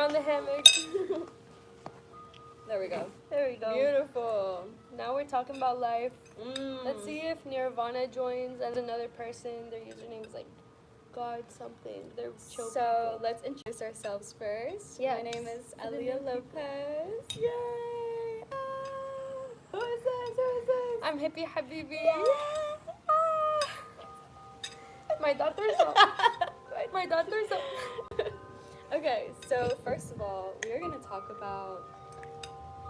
on the hammock. There we go. There we go. Beautiful. Now we're talking about life. Let's see if Nirvana joins and another person. Their username is like God something. They're chill people. Let's introduce ourselves first. Yes. My name is Elia Lopez. Yay! Who is this? I'm Hippie Habibi. Yeah. My daughter's up. My daughter's up. Okay, so first of all, we are going to talk about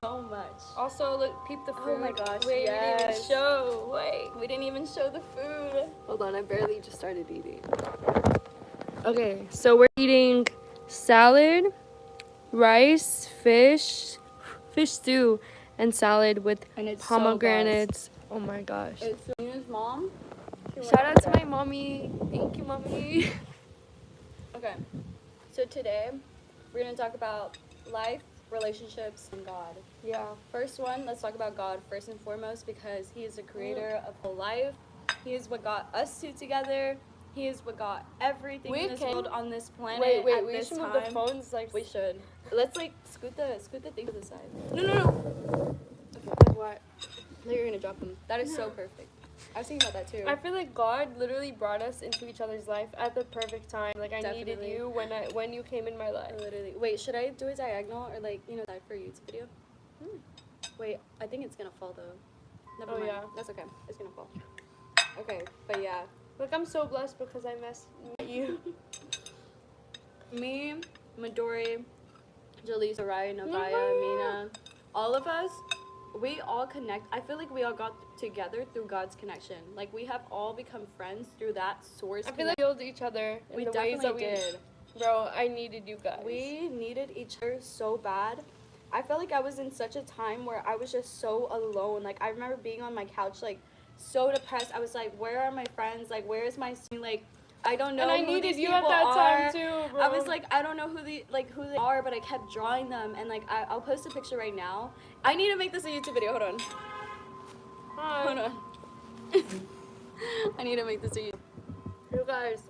so much. Also, look, peep the food. Oh my gosh, Wait, yes. we didn't even show. Wait. We didn't even show the food. Hold on, I barely just started eating. Okay, so we're eating salad, rice, fish stew, and salad with And it's pomegranates. Oh my gosh. It's Selena's mom. Shout out to my mommy. Thank you, mommy. Okay, so today we're going to talk about life, relationships, and God. Yeah. First one, let's talk about God first and foremost because He is the creator of whole life. He is what got us two together. He is what got everything in this world on this planet. Wait, we should move the phones. Like we should. Let's like scoot the thing to the side. No. Okay. What? No, you're gonna drop them. That is so perfect. I was thinking about that too. I feel like God literally brought us into each other's life at the perfect time. Like I needed Definitely. you when you came in my life. Literally. Wait, should I do a diagonal or like side for a YouTube video? Wait, I think it's gonna fall though. Never mind. Yeah. That's okay. It's gonna fall. Okay, but yeah. Look, I'm so blessed because I met you. Me, Midori, Jalisa, Raya, Navaya, Mina, all of us, we all connect. I feel like we all got together through God's connection. Like we have all become friends through that source. I feel like we healed each other in we the definitely ways that we did. Bro, I needed you guys. We needed each other so bad. I felt like I was in such a time where I was just so alone. Like I remember being on my couch like so depressed. I was like, where are my friends? Like where is my like I don't know and I who needed these you people at that are. time too, bro. I was like, I don't know who they are, but I kept drawing them and like I'll post a picture right now. I need to make this a YouTube video. Hold on. Hi. Hold on. I need to make this a YouTube. You guys,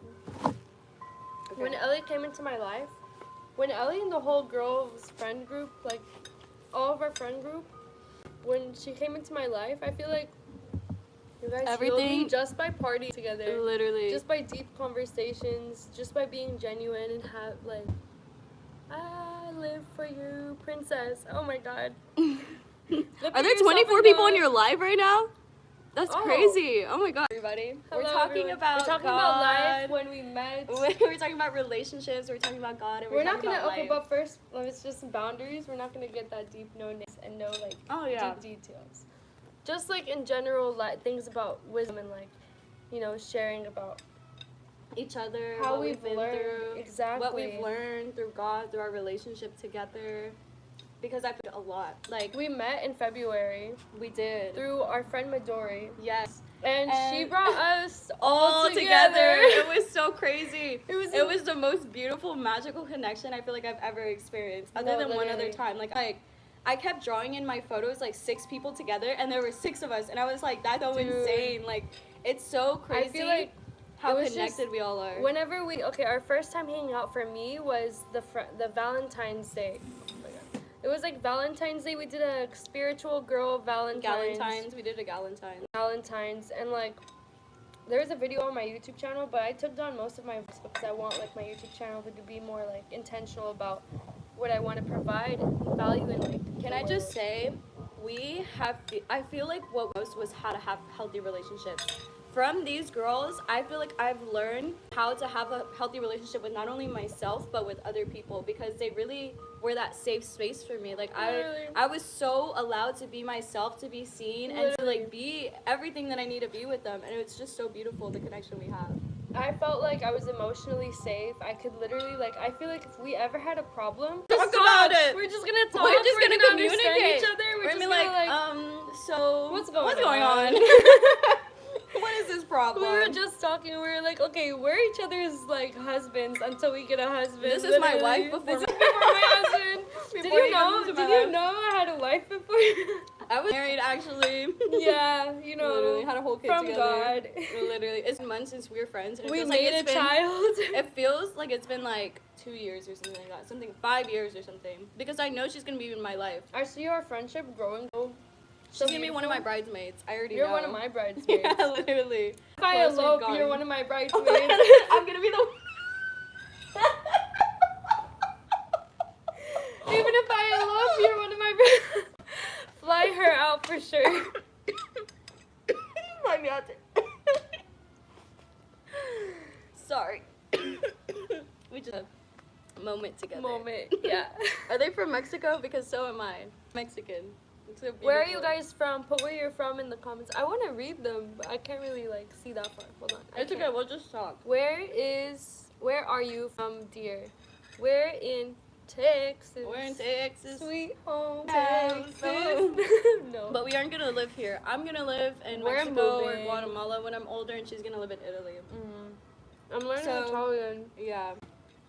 when Ellie came into my life, when Ellie and the whole girls friend group, like all of our friend group, when she came into my life, I feel like you guys healed me just by partying together. Literally. Just by deep conversations, just by being genuine and have like, I live for you, princess. Oh my God. Are there 24 people in your live right now? That's crazy. Oh my God, everybody. Hello, we're talking about life when we met. We're talking about relationships. We're talking about God. And We're not gonna life. but first, it's just boundaries. We're not gonna get that deep, no names and no like deep details. Just like in general, like things about wisdom and like, sharing about each other, how what we've been learned, through, exactly what we've learned through God, through our relationship together. Because I feel a lot. Like we met in February. We did through our friend Midori. Yes. And she brought us all together. It was so crazy. It was the most beautiful, magical connection I feel like I've ever experienced. Other than one other time. Like I kept drawing in my photos like 6 people together, and there were 6 of us, and I was like, that's so insane. Like it's so crazy. I feel like how connected we all are. Whenever our first time hanging out for me was the Valentine's Day. It was like Valentine's Day. We did a spiritual girl Valentine's. We did a Galentine's. Valentine's. And like, there's a video on my YouTube channel, but I took down most of my vlogs because I want like my YouTube channel to be more like intentional about what I want to provide and value in like. Can I just say, I feel like what most was how to have healthy relationships. From these girls, I feel like I've learned how to have a healthy relationship with not only myself, but with other people, because they really were that safe space for me. Like I was so allowed to be myself, to be seen, and to like be everything that I need to be with them. And it's just so beautiful, the connection we have. I felt like I was emotionally safe. I could literally I feel like if we ever had a problem, talk about it. We're just gonna talk. We're just gonna communicate understand each other. We're gonna be like, so what's going on? What is this problem? We were just talking. We were like, okay, we're each other's like husbands until we get a husband. This is my wife before my husband. Did you know I had a wife before? I was married actually. Yeah, you know, Literally had a whole kid from together. God. Literally, it's been months since we were friends. And it We feels made like a it's been, child. It feels like it's been like 2 years or something like that. 5 years or something. Because I know she's gonna be in my life. I see our friendship growing. She's gonna be one of my bridesmaids. I already You're know. one of my bridesmaids. Yeah, literally. If I Close, we've elope, gotten. you're one of my Oh bridesmaids. my God, I'm gonna be the Even if I elope, you're one of my bridesmaids. Fly her out for sure. Fly me out there. Sorry. We just had a moment together. Yeah. Are they from Mexico? Because so am I. Mexican. It's so Where are beautiful. you guys from? Put where you're from in the comments. I want to read them, but I can't really like see that far. Hold on. It's okay, we'll just talk. Where are you from, dear? We're in Texas. We're in Texas. Sweet home Texas. Texas. No. But we aren't gonna live here. I'm gonna live in We're Mexico or moving. Guatemala when I'm older, and she's gonna live in Italy. I'm learning So- Italian, Yeah.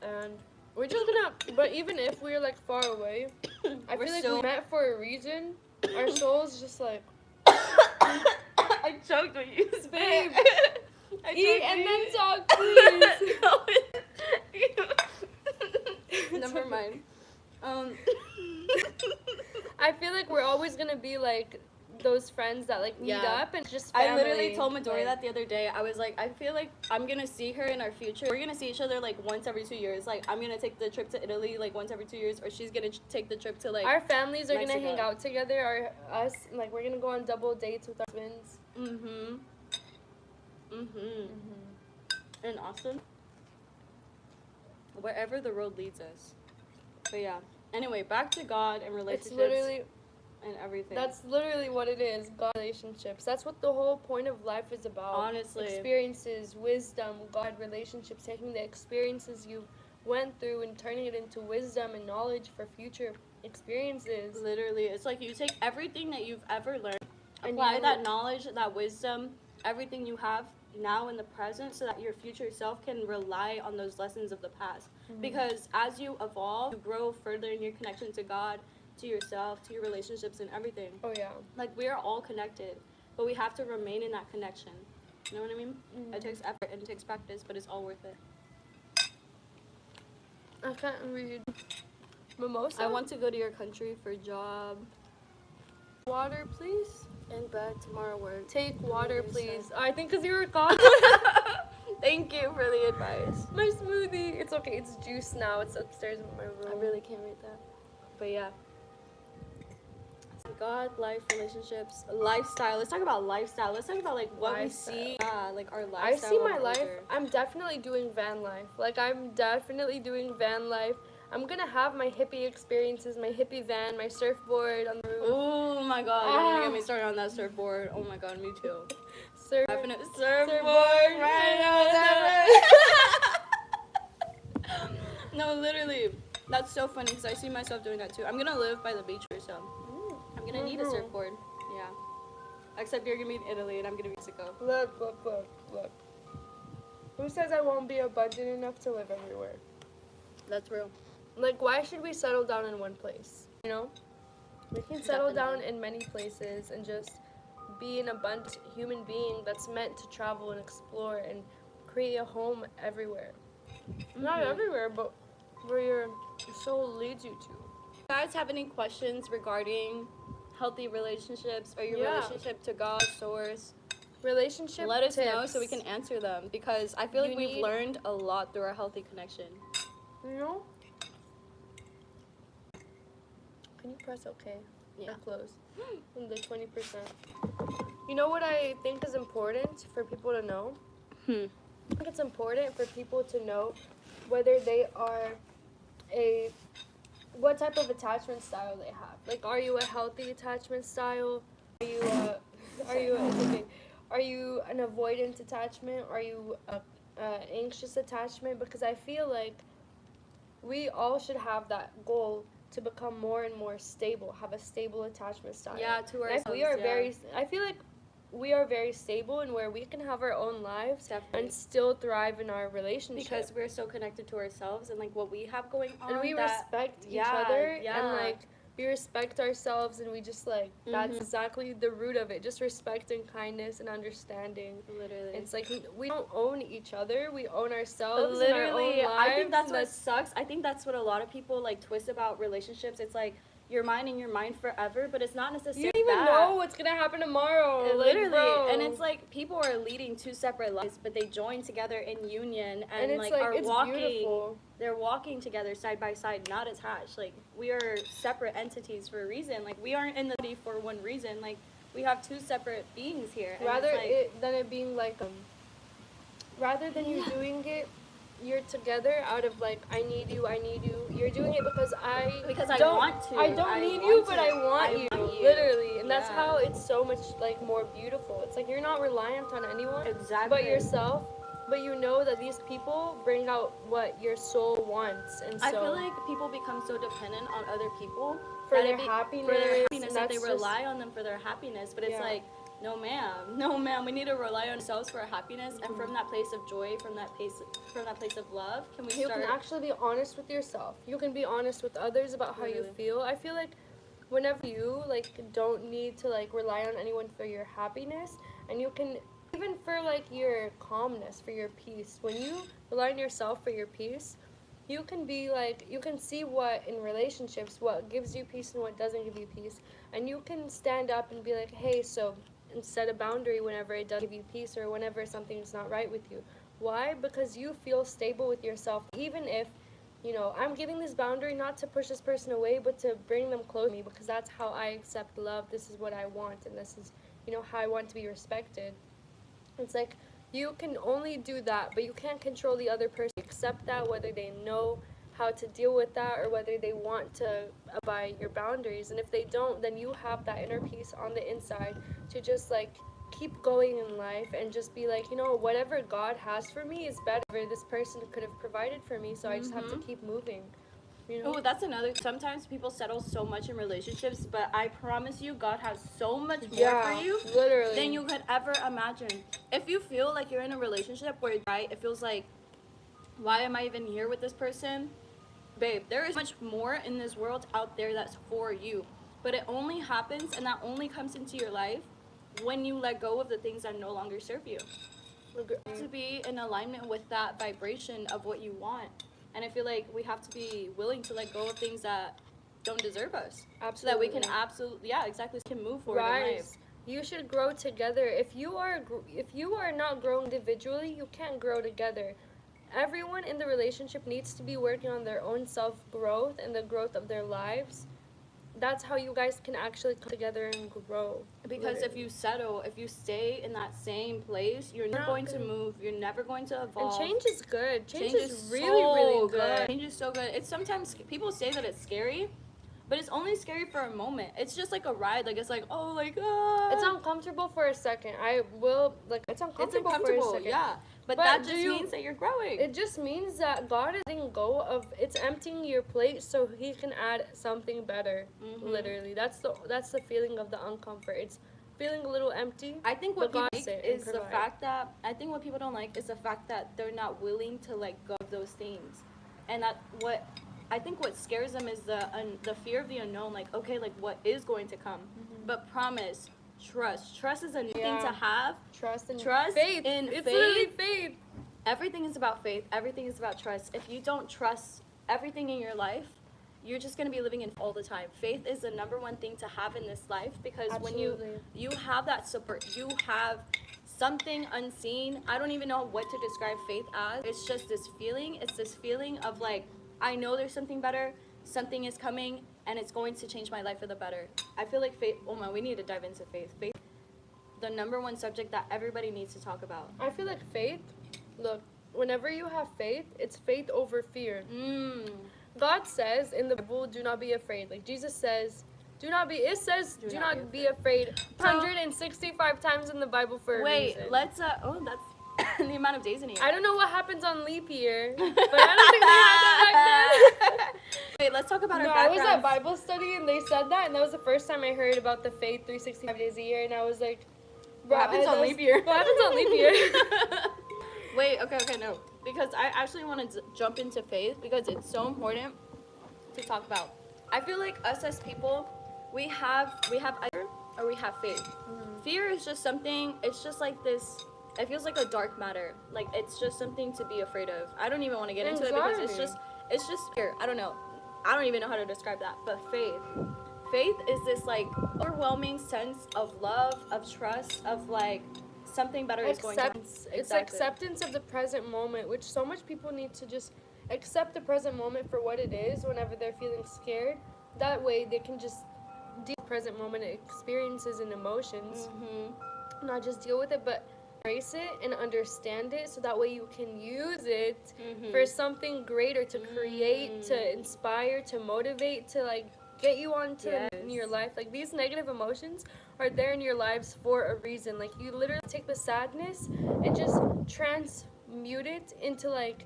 and we're just gonna. But even if we're like far away, I We're feel like still- we met for a reason. Our souls just like I choked when you spit. Babe, I eat choked and you. then talk, please. No, never mind. I feel like we're always gonna be like those friends that like meet Yeah. up and just I family. literally told Midori like, that the other day. I was like, I feel like I'm gonna see her in our future. We're gonna see each other like once every 2 years. Like I'm gonna take the trip to Italy like once every 2 years, or she's gonna take the trip to like. our families are gonna Mexico. hang out together. Us like we're gonna go on double dates with our twins. In Austin. Wherever the road leads us. But yeah. Anyway, back to God and relationships. It's literally and everything. that's literally what it is. God relationships. That's what the whole point of life is about. Honestly. Experiences, wisdom, God relationships, taking the experiences you went through and turning it into wisdom and knowledge for future experiences. Literally, it's like you take everything that you've ever learned, And apply you- that knowledge, that wisdom, everything you have now in the present, so that your future self can rely on those lessons of the past. Because as you evolve, you grow further in your connection to God, to yourself, to your relationships, and everything. Oh yeah. Like, we are all connected, but we have to remain in that connection. You know what I mean? It takes effort and it takes practice, but it's all worth it. I can't read. Mimosa? I want to go to your country for a job. water, please. And bed tomorrow work. Take water, Okay, please. I think because you were gone. Thank you for the advice. My smoothie. It's okay. It's juice now. It's upstairs in my room. I really can't read that. But yeah. God, life, relationships, lifestyle. Let's talk about lifestyle. Let's talk about like what Lifestyle. we see. Like our I lifestyle. see when my we're life. older. I'm definitely doing van life. Like I'm definitely doing van life. I'm gonna have my hippie experiences, my hippie van, my surfboard on the roof. Oh my God! You're gonna get me started on that surfboard. Oh my God, me too. Surf. Definite Surfboard. right now. No, literally, that's so funny because I see myself doing that too. I'm gonna live by the beach or so. I'm gonna need a surfboard. Yeah. Except you're gonna be in Italy and I'm gonna be in Mexico. Look. Who says I won't be abundant enough to live everywhere? That's real. Like, why should we settle down in one place? You know? We can settle down in many places and just be an abundant human being that's meant to travel and explore and create a home everywhere. Not everywhere, but where your soul leads you to. You guys have any questions regarding healthy relationships or your Yeah. relationship to God, source? Relationship Let us tips. know so we can answer them because I feel like You we've need- learned a lot through our healthy connection. You know? Can you press OK? Yeah. Or close. And the 20%. You know what I think is important for people to know? I think it's important for people to know whether they are what type of attachment style they have. Like, are you a healthy attachment style? Are you an avoidant attachment? Are you a anxious attachment? Because I feel like we all should have that goal to become more and more stable, have a stable attachment style. Yeah, to And ourselves. we are yeah. I feel like we are very stable and where we can have our own lives Definitely. and still thrive in our relationship. Because we're so connected to ourselves and like what we have going on. and we that- respect each yeah, other yeah. and like we respect ourselves, and we just like that's exactly the root of it. Just respect and kindness and understanding. Literally. It's like we don't own each other, we own ourselves. Literally, and our own lives, I think that's and what sucks. I think that's what a lot of people like twist about relationships. It's like you're mine and you're mine forever, but it's not necessarily you don't even know what's gonna happen tomorrow. Literally, bro. and it's like people are leading two separate lives, but they join together in union and it's like like are it's walking. beautiful. They're walking together side by side, not attached. Like we are separate entities for a reason. Like we aren't in the city for one reason. Like we have two separate beings here. And Rather it's like, than it being like rather than you doing it, you're together out of like I need you. You're doing it because I don't want to. I don't need you, but I want you. Literally, and that's Yeah. how it's so much like more beautiful. It's like you're not reliant on anyone, Exactly. but yourself. But you know that these people bring out what your soul wants, and so I feel like people become so dependent on other people for that their it be- happiness, for their happiness, and that they that's rely on them for their happiness. But it's Yeah. like, no, ma'am. We need to rely on ourselves for our happiness, and from that place of joy, from that place of love, can we You start? can actually be honest with yourself. You can be honest with others about how you Literally. feel. I feel like whenever you like don't need to like rely on anyone for your happiness, and you can even for like your calmness, for your peace. When you rely on yourself for your peace, you can be like you can see what in relationships what gives you peace and what doesn't give you peace, and you can stand up and be like, hey, so and set a boundary whenever it does give you peace or whenever something's not right with you. Why? Because you feel stable with yourself, even if I'm giving this boundary not to push this person away, but to bring them close to me, because that's how I accept love. This is what I want, and this is how I want to be respected. It's like you can only do that, but you can't control the other person. Accept that, whether they know how to deal with that or whether they want to abide your boundaries. And if they don't, then you have that inner peace on the inside to just like keep going in life and just be like, whatever God has for me is better than this person could have provided for me, so I just have to keep moving. Oh, that's another. Sometimes people settle so much in relationships, but I promise you, God has so much more for you literally than you could ever imagine. If you feel like you're in a relationship where it feels like, why am I even here with this person? Babe, there is much more in this world out there that's for you, but it only happens and that only comes into your life when you let go of the things that no longer serve you. To be in alignment with that vibration of what you want. And I feel like we have to be willing to let go of things that don't deserve us. Absolutely. So that we can move forward in life. You should grow together. If you are not growing individually, you can't grow together. Everyone in the relationship needs to be working on their own self-growth and the growth of their lives. That's how you guys can actually come together and grow. Because if you stay in that same place, you're never going to move. You're never going to evolve. And change is good. Change is really, so really good. Change is so good. It's sometimes people say that it's scary, but it's only scary for a moment. It's just like a ride. Like it's like, oh my god. It's uncomfortable for a second. It's uncomfortable for a second. Yeah. But that just means that you're growing. It just means that God is letting go of it's emptying your plate so He can add something better. Literally, that's the feeling of the uncomfort. It's feeling a little empty. I think what people don't like is the fact that they're not willing to let go of those things, and what scares them is the fear of the unknown. Like, okay, like what is going to come, but promise. Trust is a new thing to have. Trust faith. It's literally faith. Everything is about faith. Everything is about trust. If you don't trust everything in your life, you're just going to be living in all the time. Faith is the number one thing to have in this life, because Absolutely. when you have that support, you have something unseen. I don't even know what to describe faith as. It's just this feeling. It's this feeling of like, I know there's something better. Something is coming, and it's going to change my life for the better. I feel like faith, we need to dive into faith. Faith, the number one subject that everybody needs to talk about. I feel like faith, look, whenever you have faith, it's faith over fear. God says in the Bible, do not be afraid. Like Jesus says, do not be afraid 165 times in the Bible for a reason. Wait, let's, that's the amount of days in a year. I don't know what happens on leap year, but I don't think they had that back then. Wait, let's talk about our I backgrounds. was at Bible study and they said that, and that was the first time I heard about the faith 365 days a year, and I was like, what happens on leap year? What happens on leap year? Wait, okay, no. Because I actually want to jump into faith because it's so important to talk about. I feel like us as people, we have either or we have faith. Fear is just something. It's just like this. It feels like a dark matter. Like it's just something to be afraid of. I don't even want to get into it because it's just fear. I don't know. I don't even know how to describe that. But faith is this like overwhelming sense of love, of trust, of like something better is going to happen. It's acceptance of the present moment, which so much people need to just accept the present moment for what it is whenever they're feeling scared. That way they can just deal with the present moment experiences and emotions, not just deal with it, but embrace it and understand it, so that way you can use it for something greater, to create, to inspire, to motivate, to like get you onto in your life. Like these negative emotions are there in your lives for a reason. Like you literally take the sadness and just transmute it into like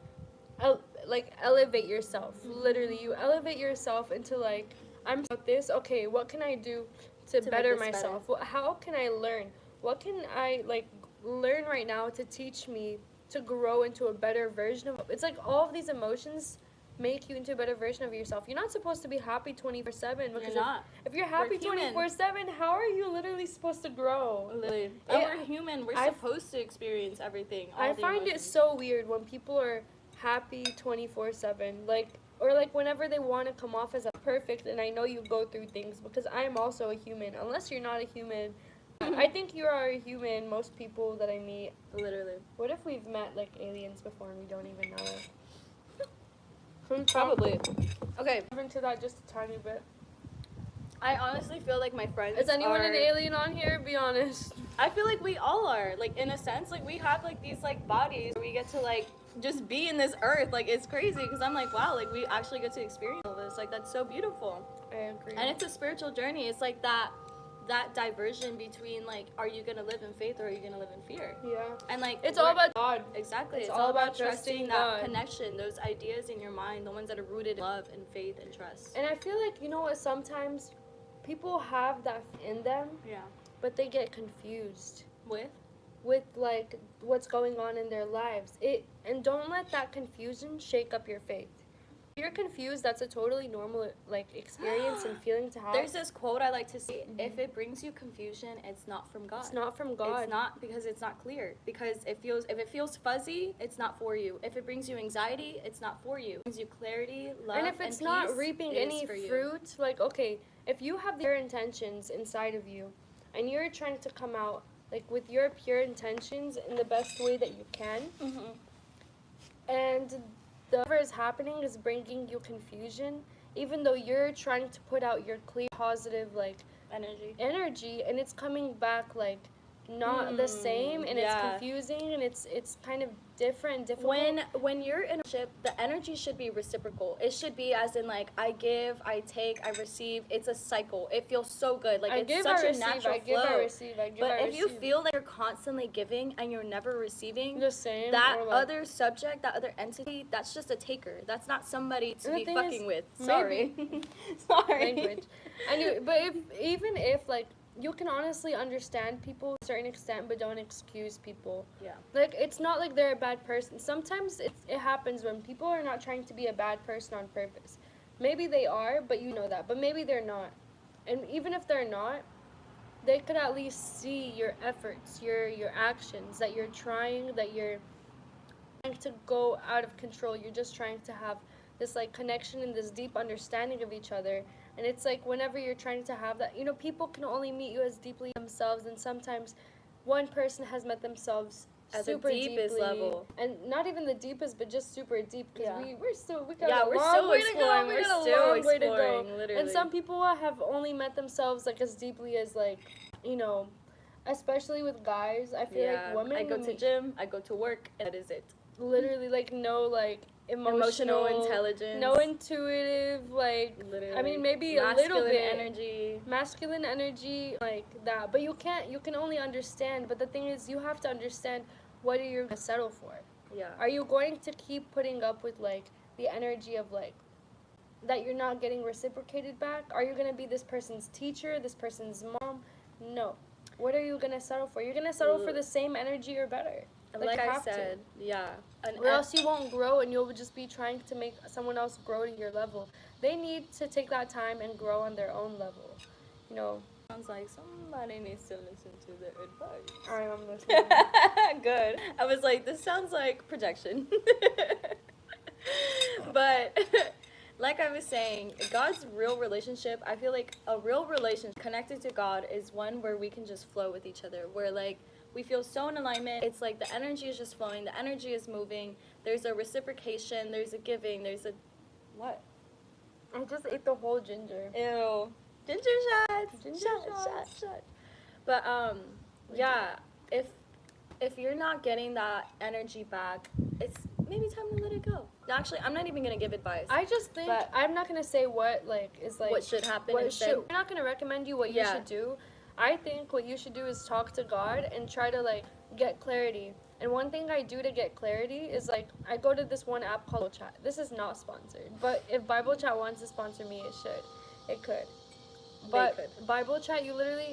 elevate yourself. Literally, you elevate yourself into like, I'm about this. Okay, what can I do to better myself? How can I learn? What can I like learn right now to teach me to grow into a better version of? It's like all of these emotions make you into a better version of yourself. You're not supposed to be happy 24/7, because if you're happy 24/7, how are you literally supposed to grow? Literally. We're human. We're supposed to experience everything. I find it so weird when people are happy 24/7, like, or like whenever they want to come off as a perfect. And I know you go through things, because I am also a human. Unless you're not a human, I think you are a human. Most people that I meet, literally. What if we've met like aliens before and we don't even know it? Probably. Okay. Into that just a tiny bit. I honestly feel like my friends. Is anyone an alien on here? Be honest. I feel like we all are. Like in a sense, like we have like these like bodies where we get to like just be in this earth. Like it's crazy, because I'm like, wow, like we actually get to experience all this. Like that's so beautiful. I agree. And it's a spiritual journey. It's like that diversion between like, are you gonna live in faith or are you gonna live in fear? Yeah. And like it's all about God. Exactly. It's all about trusting that connection, those ideas in your mind, the ones that are rooted in love and faith and trust. And I feel like, you know what, sometimes people have that in them, but they get confused with like what's going on in their lives. And don't let that confusion shake up your faith. If you're confused, that's a totally normal like experience and feeling to have. There's this quote I like to say: if it brings you confusion, it's not from God. It's not from God. It's not, because it's not clear. Because if it feels fuzzy, it's not for you. If it brings you anxiety, it's not for you. If it brings you clarity, love, and if it's not reaping any fruit, like, okay, if you have your intentions inside of you and you're trying to come out like with your pure intentions in the best way that you can, and whatever is happening is bringing you confusion, even though you're trying to put out your clear, positive, like, energy, and it's coming back, like, not the same, and it's confusing, and it's kind of different. When you're in a relationship, the energy should be reciprocal. It should be as in like, I give, I take, I receive. It's a cycle. It feels so good. Like it's such a natural flow. I receive. But if you feel like you're constantly giving and you're never receiving, the same, that other subject, that other entity, that's just a taker. That's not somebody to be fucking with. Sorry. Sorry. Language. But even if like, you can honestly understand people to a certain extent, but don't excuse people. Yeah. Like, it's not like they're a bad person. Sometimes it happens when people are not trying to be a bad person on purpose. Maybe they are, but you know that. But maybe they're not. And even if they're not, they could at least see your efforts, your actions, that you're trying to go out of control. You're just trying to have this, like, connection and this deep understanding of each other. And it's like, whenever you're trying to have that, you know, people can only meet you as deeply themselves, and sometimes one person has met themselves at super the deepest deeply, level, and not even the deepest, but just super deep, because we got we're a still long way to go. We got a long way to go. Literally. And some people have only met themselves like as deeply as, like, you know, especially with guys. I feel like women. I go to gym, I go to work, and that is it. Literally, like, no, like, emotional intelligence, no intuitive, like, literally. I mean, maybe masculine, a little bit masculine energy, like that, but you can only understand. But the thing is, you have to understand, what are you gonna settle for? Are you going to keep putting up with, like, the energy of, like, that you're not getting reciprocated back? Are you gonna be this person's teacher, this person's mom? No. What are you gonna settle for? You're gonna settle for the same energy or better. Like I have to. said, yeah. Or else you won't grow and you'll just be trying to make someone else grow to your level. They need to take that time and grow on their own level. You know. Sounds like somebody needs to listen to the advice. Alright, I'm listening. Good. I was like, this sounds like projection. But like I was saying, God's real relationship, I feel like a real relationship connected to God is one where we can just flow with each other. Where like we feel so in alignment. It's like the energy is just flowing, the energy is moving. There's a reciprocation, there's a giving, there's a what? I just ate the whole ginger. Ew. Ginger shots. Ginger shots. But yeah, if you're not getting that energy back, it's maybe time to let it go. Actually, I'm not even gonna give advice. I just think I'm not gonna say what is what should happen what instead. should, I'm not gonna recommend you what you should do. I think what you should do is talk to God and try to like get clarity. And one thing I do to get clarity is like I go to this one app called Bible Chat. This is not sponsored, but if Bible Chat wants to sponsor me, it could. But Bible Chat,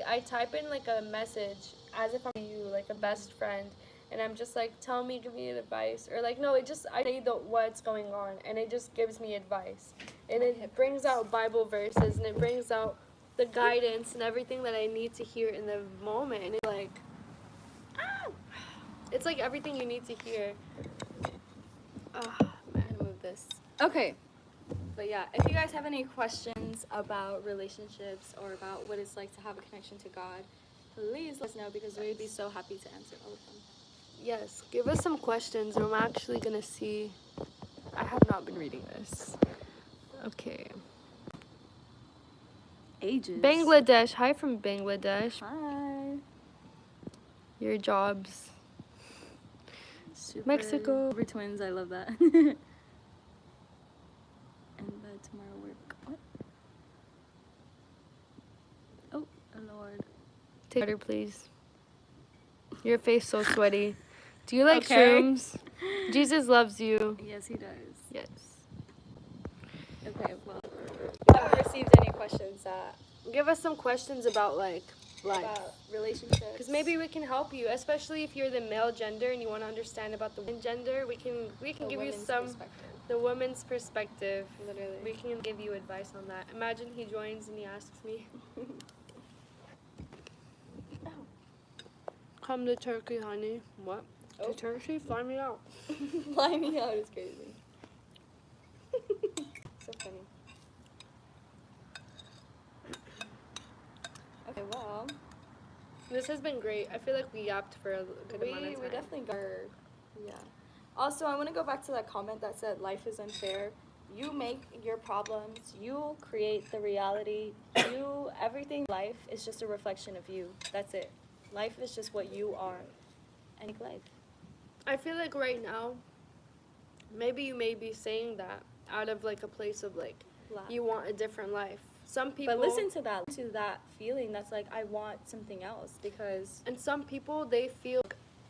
I type in like a message as if I'm you, like a best friend, and I'm just like, tell me, give me advice, or like, no, I say what's going on, and it just gives me advice, and it brings out Bible verses, and it brings out the guidance and everything that I need to hear in the moment, and it's like everything you need to hear. I'm gonna move this. Okay. But yeah, if you guys have any questions about relationships or about what it's like to have a connection to God, please let us know because we'd be so happy to answer all of them. Yes, give us some questions. I'm actually gonna see. I have not been reading this. Okay. Ages. Bangladesh. Hi from Bangladesh. Hi. Your jobs. Super. Mexico. We're twins. I love that. And by tomorrow work. What? Oh, Lord. Take water, please. Your face so sweaty. Do you like Okay. shrooms? Jesus loves you. Yes, he does. Yes. Okay, well, I haven't received any questions Give us some questions about like life. about relationships. Because maybe we can help you, especially if you're the male gender and you want to understand about the women gender. We can The give you women's some perspective. the woman's perspective. Literally. We can give you advice on that. Imagine he joins and he asks me, "Come to Turkey, honey." What? Oh. To Turkey? Fly me out. Fly me out is crazy. So funny. Okay, well, This has been great. I feel like we yapped for a good amount of time. we definitely got. Yeah. Also, I want to go back to that comment that said life is unfair. You make your problems. You create the reality. Everything. Life is just a reflection of you. That's it. Life is just what you are. And make life. I feel like right now, maybe you may be saying that out of like a place of like you want a different life. Some people. But listen to that feeling. That's like I want something else because. And some people they feel.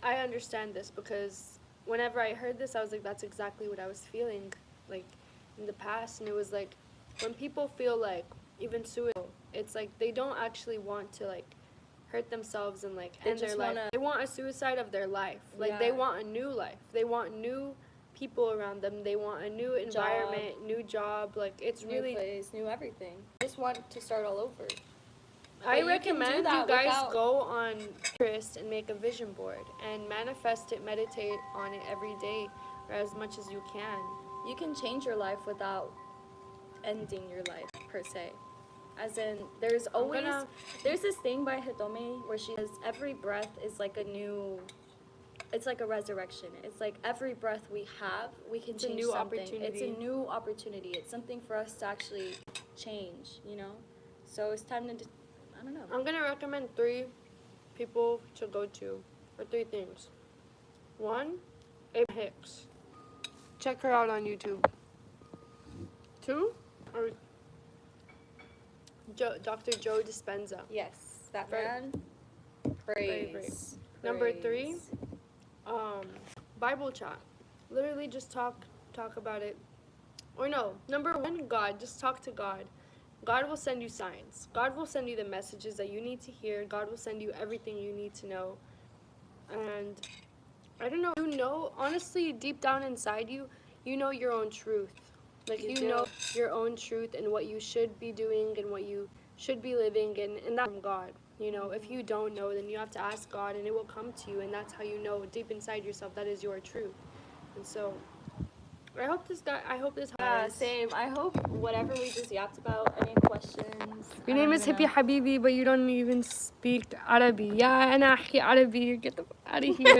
I understand this because whenever I heard this, I was like, that's exactly what I was feeling, like in the past, and it was like when people feel like even suicidal, it's like they don't actually want to like hurt themselves and like end their life. They want a suicide of their life. Like they want a new life. They want new people around them. They want a new environment, new job. Like it's New really place, new everything. Just want to start all over. I you can do recommend you that guys without- go on Pinterest and make a vision board and manifest it, meditate on it every day or as much as you can. You can change your life without ending your life per se. As in, there's always there's this thing by Hitomi where she says every breath is like it's like a resurrection. It's like every breath we have, we can change new something. opportunity. It's a new opportunity. It's something for us to actually change, you know? So it's time to, I don't know. I'm going to recommend 3 people to go to, or 3 things. 1, Abraham Hicks. Check her out on YouTube. 2, or Dr. Joe Dispenza. Yes, that Very- man. very Praise. Number 3, Bible Chat. Literally just talk about it. Or no, number 1, God. Just talk to God. God will send you signs. God will send you the messages that you need to hear. God will send you everything you need to know. And I don't know. You know, honestly, deep down inside you, you know your own truth. Like, You you do. know your own truth and what you should be doing and what you should be living, and that's from God. You know, if you don't know, then you have to ask God, and it will come to you, and that's how you know deep inside yourself that is your truth. And so, I hope this Yeah, helps. same. I hope whatever we just yapped about, any questions. Your name is Hippie Habibi, but you don't even speak Arabi. Yeah, أنا أحكي Arabi. Get the fuck out of here.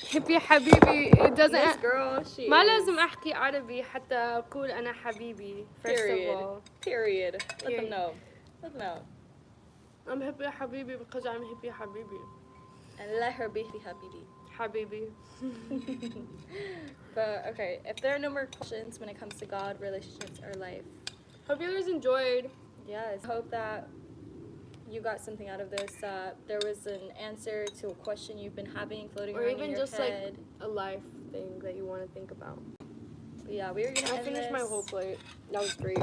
Hippie Habibi. It This doesn't. girl, she ما is. لازم أحكي عربي حتى أقول أنا حبيبي. First Period. of all, Period. Let them Period. know. Let them know. I'm Hippie Habibi because I'm Hippie Habibi. And let her be Habibi. Habibi. But okay, if there are no more questions when it comes to God, relationships, or life, Hope you guys enjoyed. yes, I hope that you got something out of this. There was an answer to a question you've been having floating Or around even in your just head. like a life thing that you want to think about. But yeah, we were gonna I end finished this. my whole plate. That was great.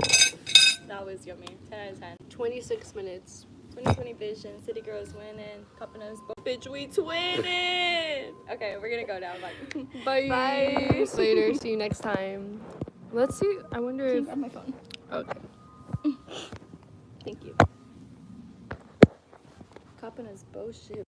That was yummy. 10 out of 10. 26 minutes. 2020 vision. City girls winning. Cupping bitch, we twinning. Okay, we're gonna go now. Bye. Bye. Bye. See you later. See you next time. Let's see. I wonder Can you if. grab my phone? Okay. Thank you. Cupping bullshit.